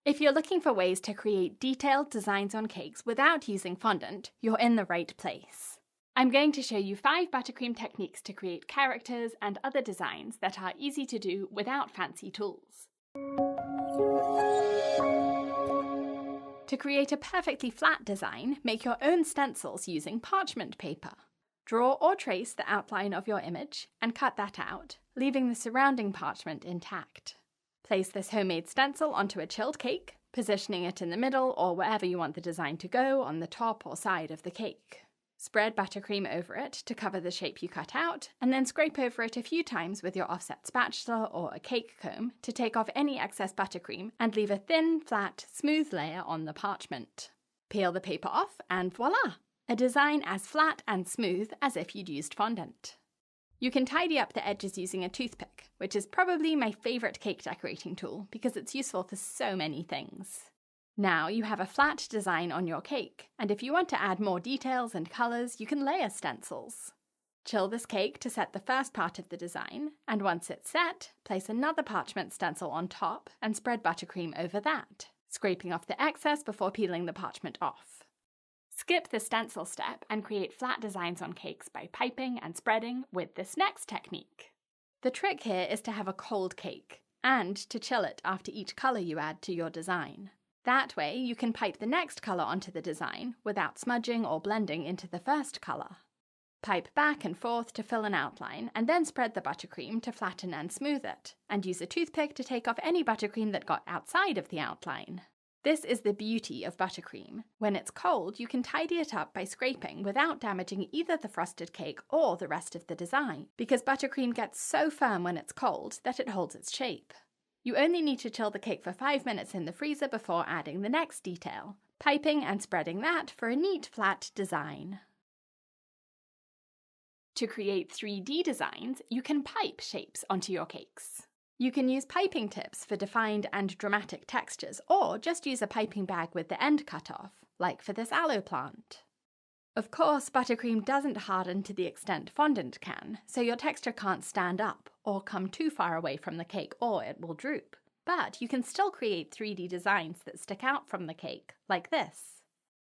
If you're looking for ways to create detailed designs on cakes without using fondant, you're in the right place. I'm going to show you 5 buttercream techniques to create characters and other designs that are easy to do without fancy tools. To create a perfectly flat design, make your own stencils using parchment paper. Draw or trace the outline of your image and cut that out, leaving the surrounding parchment intact. Place this homemade stencil onto a chilled cake, positioning it in the middle or wherever you want the design to go on the top or side of the cake. Spread buttercream over it to cover the shape you cut out, and then scrape over it a few times with your offset spatula or a cake comb to take off any excess buttercream and leave a thin, flat, smooth layer on the parchment. Peel the paper off and voila! A design as flat and smooth as if you'd used fondant. You can tidy up the edges using a toothpick, which is probably my favourite cake decorating tool because it's useful for so many things. Now you have a flat design on your cake, and if you want to add more details and colours, you can layer stencils. Chill this cake to set the first part of the design, and once it's set, place another parchment stencil on top and spread buttercream over that, scraping off the excess before peeling the parchment off. Skip the stencil step and create flat designs on cakes by piping and spreading with this next technique. The trick here is to have a cold cake, and to chill it after each colour you add to your design. That way you can pipe the next colour onto the design without smudging or blending into the first colour. Pipe back and forth to fill an outline, and then spread the buttercream to flatten and smooth it, and use a toothpick to take off any buttercream that got outside of the outline. This is the beauty of buttercream. When it's cold, you can tidy it up by scraping without damaging either the frosted cake or the rest of the design, because buttercream gets so firm when it's cold that it holds its shape. You only need to chill the cake for 5 minutes in the freezer before adding the next detail, piping and spreading that for a neat flat design. To create 3D designs, you can pipe shapes onto your cakes. You can use piping tips for defined and dramatic textures, or just use a piping bag with the end cut off, like for this aloe plant. Of course, buttercream doesn't harden to the extent fondant can, so your texture can't stand up or come too far away from the cake or it will droop. But you can still create 3D designs that stick out from the cake, like this.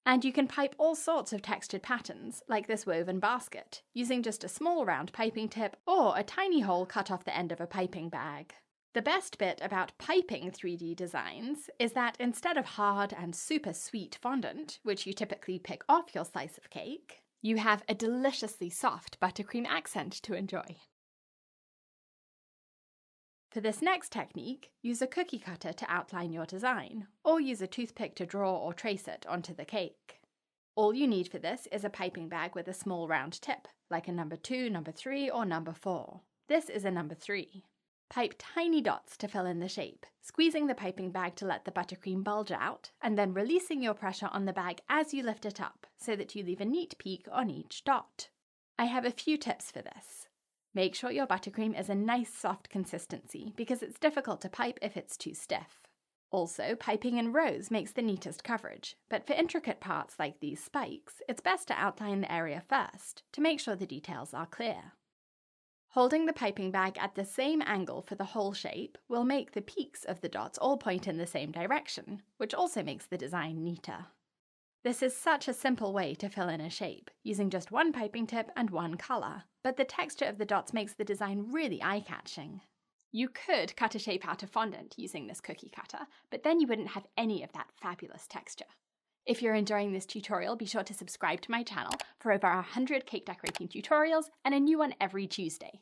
And you can pipe all sorts of textured patterns, like this woven basket, using just a small round piping tip or a tiny hole cut off the end of a piping bag. The best bit about piping 3D designs is that instead of hard and super sweet fondant, which you typically pick off your slice of cake, you have a deliciously soft buttercream accent to enjoy. For this next technique, use a cookie cutter to outline your design, or use a toothpick to draw or trace it onto the cake. All you need for this is a piping bag with a small round tip, like a number 2, number 3, or number 4. This is a number 3. Pipe tiny dots to fill in the shape, squeezing the piping bag to let the buttercream bulge out, and then releasing your pressure on the bag as you lift it up, so that you leave a neat peak on each dot. I have a few tips for this. Make sure your buttercream is a nice soft consistency, because it's difficult to pipe if it's too stiff. Also, piping in rows makes the neatest coverage, but for intricate parts like these spikes, it's best to outline the area first, to make sure the details are clear. Holding the piping bag at the same angle for the whole shape will make the peaks of the dots all point in the same direction, which also makes the design neater. This is such a simple way to fill in a shape, using just one piping tip and one colour, but the texture of the dots makes the design really eye-catching. You could cut a shape out of fondant using this cookie cutter, but then you wouldn't have any of that fabulous texture. If you're enjoying this tutorial, be sure to subscribe to my channel for over 100 cake decorating tutorials and a new one every Tuesday.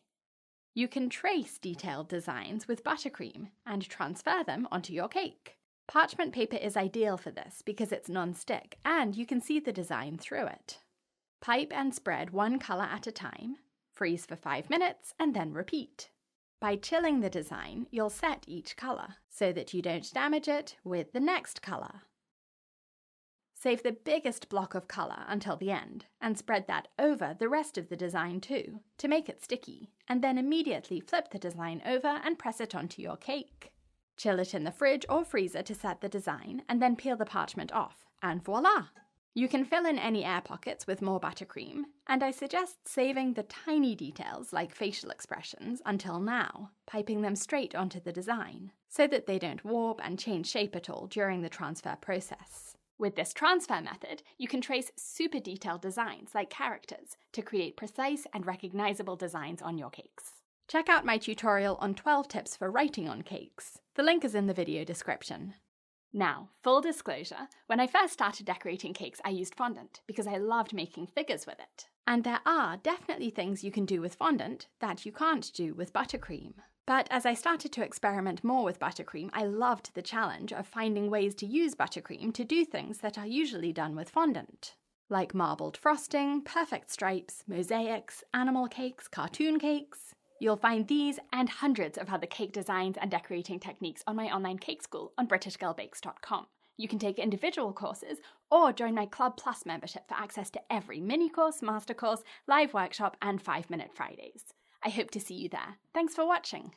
You can trace detailed designs with buttercream and transfer them onto your cake. Parchment paper is ideal for this because it's non-stick and you can see the design through it. Pipe and spread one colour at a time, freeze for 5 minutes and then repeat. By chilling the design, you'll set each colour so that you don't damage it with the next colour. Save the biggest block of colour until the end, and spread that over the rest of the design too, to make it sticky, and then immediately flip the design over and press it onto your cake. Chill it in the fridge or freezer to set the design, and then peel the parchment off, and voila! You can fill in any air pockets with more buttercream, and I suggest saving the tiny details like facial expressions until now, piping them straight onto the design, so that they don't warp and change shape at all during the transfer process. With this transfer method, you can trace super detailed designs like characters to create precise and recognizable designs on your cakes. Check out my tutorial on 12 tips for writing on cakes. The link is in the video description. Now, full disclosure, when I first started decorating cakes, I used fondant because I loved making figures with it. And there are definitely things you can do with fondant that you can't do with buttercream. But as I started to experiment more with buttercream, I loved the challenge of finding ways to use buttercream to do things that are usually done with fondant, like marbled frosting, perfect stripes, mosaics, animal cakes, cartoon cakes. You'll find these and hundreds of other cake designs and decorating techniques on my online cake school on britishgirlbakes.com. You can take individual courses or join my Club Plus membership for access to every mini course, master course, live workshop, and 5-Minute Fridays. I hope to see you there. Thanks for watching.